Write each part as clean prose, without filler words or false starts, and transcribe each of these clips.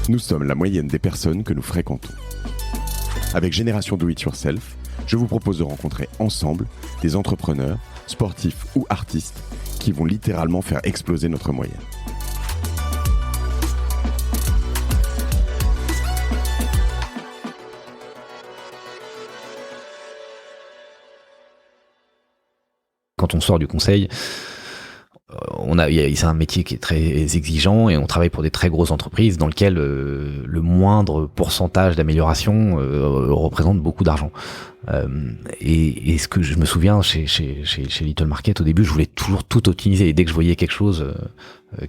Nous sommes la moyenne des personnes que nous fréquentons. Avec Génération Do It Yourself, je vous propose de rencontrer ensemble des entrepreneurs, sportifs ou artistes qui vont littéralement faire exploser notre moyenne. Quand on sort du conseil, c'est un métier qui est très exigeant et on travaille pour des très grosses entreprises dans lesquelles le moindre pourcentage d'amélioration représente beaucoup d'argent. Et ce que je me souviens chez Little Market, au début, je voulais toujours tout optimiser. Et dès que je voyais quelque chose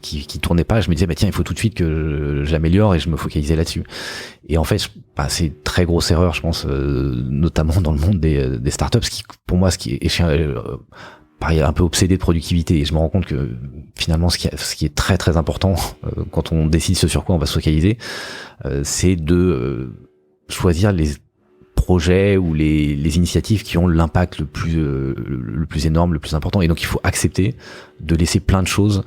qui tournait pas, je me disais tiens, il faut tout de suite que j'améliore, et je me focalisais là-dessus. Et en fait, c'est une très grosse erreur, je pense, notamment dans le monde des startups, pour moi, ce qui est pareil, un peu obsédé de productivité. Et je me rends compte que finalement, ce qui est très très important quand on décide ce sur quoi on va se focaliser, c'est de choisir les projets ou les initiatives qui ont l'impact le plus énorme, le plus important. Et donc il faut accepter de laisser plein de choses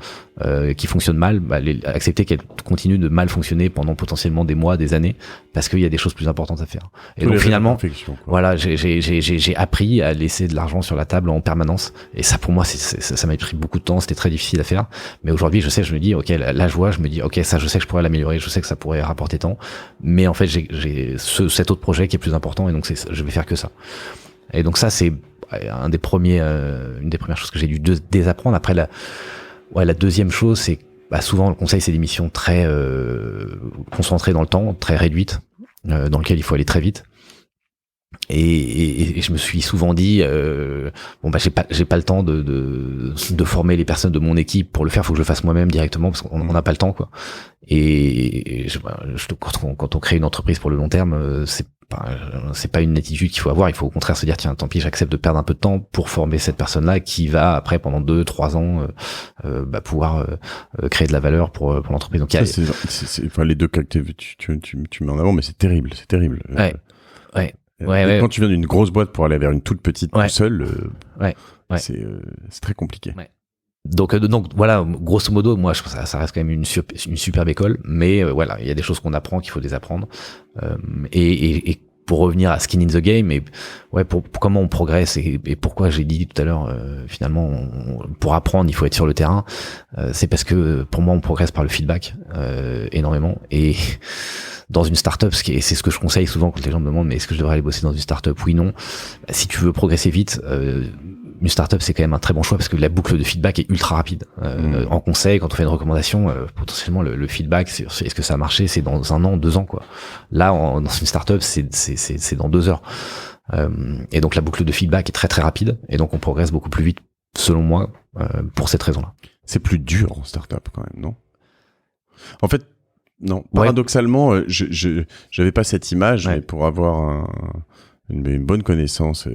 qui fonctionnent mal, accepter qu'elles continuent de mal fonctionner pendant potentiellement des mois, des années, parce qu'il y a des choses plus importantes à faire. Et donc finalement, voilà, j'ai appris à laisser de l'argent sur la table en permanence. Et ça, pour moi, ça m'a pris beaucoup de temps, c'était très difficile à faire. Mais aujourd'hui, je me dis, ok, là je me dis, ok, ça, je sais que je pourrais l'améliorer, je sais que ça pourrait rapporter tant. Mais en fait, j'ai cet autre projet qui est plus important, et donc je vais faire que ça. Et donc ça, c'est une des premières choses que j'ai dû désapprendre. Après, la deuxième chose, c'est souvent le conseil, c'est des missions très concentrées dans le temps, très réduites, dans lesquelles il faut aller très vite. Et je me suis souvent dit j'ai pas le temps de former les personnes de mon équipe pour le faire, faut que je le fasse moi-même directement, parce qu'on n'a pas le temps, quoi. Et quand on crée une entreprise pour le long terme, c'est pas une attitude qu'il faut avoir. Il faut au contraire se dire tiens, tant pis, j'accepte de perdre un peu de temps pour former cette personne-là qui va après, pendant 2-3 ans, pouvoir créer de la valeur pour l'entreprise. Donc c'est les deux cas que tu mets en avant, mais c'est terrible. Ouais. Quand tu viens d'une grosse boîte pour aller vers une toute petite tout seul, c'est très compliqué. Ouais. Donc voilà, grosso modo, moi je pense que ça reste quand même une superbe école, mais voilà, il y a des choses qu'on apprend qu'il faut désapprendre. Et pour revenir à Skin in the Game, et pour comment on progresse, et pourquoi j'ai dit tout à l'heure, finalement, pour apprendre, il faut être sur le terrain. C'est parce que pour moi, on progresse par le feedback énormément. Et dans une startup, c'est ce que je conseille souvent quand les gens me demandent mais est-ce que je devrais aller bosser dans une startup? Oui, non. Si tu veux progresser vite, une startup, c'est quand même un très bon choix, parce que la boucle de feedback est ultra rapide. En conseil, quand on fait une recommandation, potentiellement le feedback, est-ce que ça a marché, c'est dans 1 an, 2 ans, quoi. Là, dans une startup, c'est dans 2 heures. Et donc la boucle de feedback est très très rapide, et donc on progresse beaucoup plus vite, selon moi, pour cette raison-là. C'est plus dur en startup quand même, non? En fait, non. Paradoxalement, j'avais pas cette image, mais pour avoir une bonne connaissance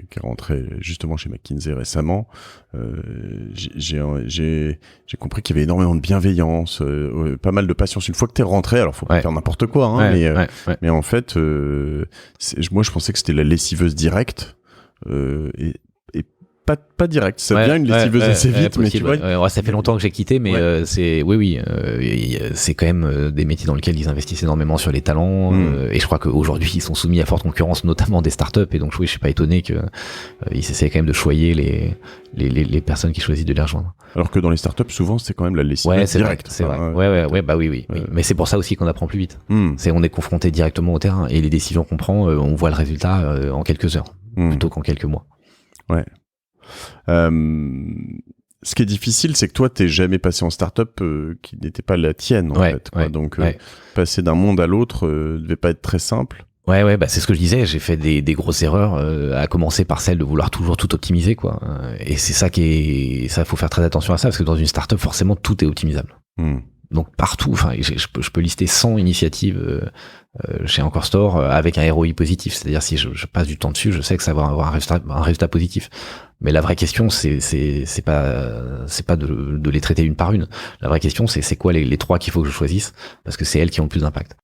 qui est rentrée justement chez McKinsey récemment, j'ai compris qu'il y avait énormément de bienveillance, pas mal de patience. Une fois que t'es rentré, alors faut pas faire n'importe quoi, mais en fait, moi je pensais que c'était la lessiveuse directe, et pas direct, ça devient une lessiveuse assez vite, mais tu vois. Ça fait longtemps que j'ai quitté, mais c'est c'est quand même des métiers dans lesquels ils investissent énormément sur les talents, et je crois qu'aujourd'hui ils sont soumis à forte concurrence, notamment des startups, et donc je suis pas étonné que ils essaient quand même de choyer les personnes qui choisissent de les rejoindre. Alors que dans les startups, souvent c'est quand même la lessiveuse directe. C'est vrai. Oui. Mais c'est pour ça aussi qu'on apprend plus vite. On est confronté directement au terrain, et les décisions qu'on prend, on voit le résultat en quelques heures, plutôt qu'en quelques mois. Ouais. Ce qui est difficile, c'est que toi, t'es jamais passé en start-up qui n'était pas la tienne, en fait. Quoi. Donc, passer d'un monde à l'autre devait pas être très simple. C'est ce que je disais. J'ai fait des grosses erreurs, à commencer par celle de vouloir toujours tout optimiser, quoi. Et c'est ça faut faire très attention à ça, parce que dans une start-up, forcément, tout est optimisable. Donc partout, je peux lister 100 initiatives chez Encore Store avec un ROI positif. C'est-à-dire, si je passe du temps dessus, je sais que ça va avoir un résultat positif. Mais la vraie question, c'est pas de les traiter une par une. La vraie question, c'est quoi les 3 qu'il faut que je choisisse, parce que c'est elles qui ont le plus d'impact.